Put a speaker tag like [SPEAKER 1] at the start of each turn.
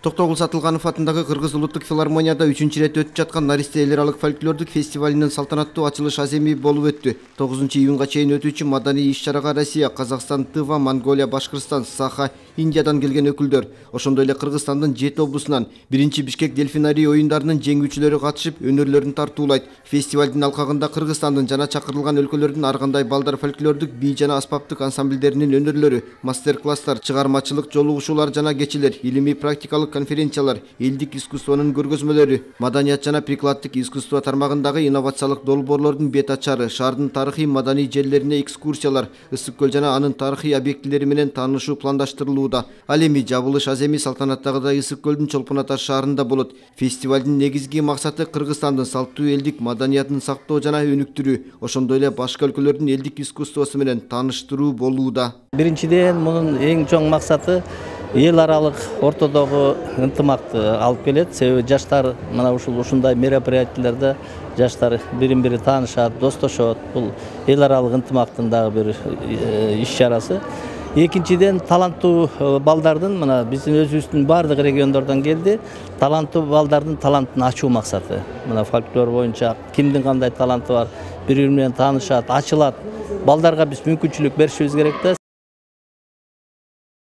[SPEAKER 1] Токтогул Сатылганов атындагы Кыргыз улуттук филармонияда 3-чү ирет өтүп жаткан Наристе эл аралык фольклордук фестивалинин салтанаттуу ачылыш аземи болуп өттү. 9-июнга чейин өтүүчү маданий иш-чарага Россия, Казакстан, Тыва, Монголия, Башкырстан, Саха, Индиядан келген өкүлдөр, ошондой эле Кыргызстандын 7 облусунан 1-Бишкек дельфинарий оюндарынын жеңүүчүлөрү катышып, өнөрлөрүн тартуулайт. Фестивалдын алкагында Кыргызстандын жана чакырылган өлкөлөрдүн ар кандай балдар фольклордук бий жана аспаптык ансамбльдеринин өнөрлөрү, мастер-класстар, чыгармачылык жолугушуулар жана кечелер, илимий практикалык конференциялар, элдик искусствонун көргөзмөлөрү, маданият жана прикладдык искусство тармагындагы инновациялык долбоорлордун бет ачары, шаардын тарыхый маданий жерлерине экскурсиялар, Ысык көл жана анын тарыхый объектилери менен таанышуу пландаштырылууда. Ал эми жабылыш аземи салтанаттагыдай Ысык көлдүн Чолпон Ата шаарында болот. Фестивалдын негизги максаты Кыргызстандын салттуу элдик маданиятын сактоо жана өнүктүрүү, ошондой эле башка өлкөлөрдүн элдик искусствосу менен тааныштыруу болууда.
[SPEAKER 2] Биринчиден мунун эң чоң максаты эл аралык ортодогу ынтымакты алып келет. Себеби жаштар мына ушундай мероприятиялерде жаштар бирин-бири таанышат, достошот. Бул эл аралык ынтымактын дагы бир иш-чарасы. Экинчиден таланттуу балдардын мына биздин өзүбүздүн бардык региондордон келди. Таланттуу балдардын талантын ачуу максаты. Мына фольклор боюнча кимдин кандай таланты бар, бири-бири менен таанышат, ачылат. Балдарга биз мүмкүнчүлүк беришибиз керек да.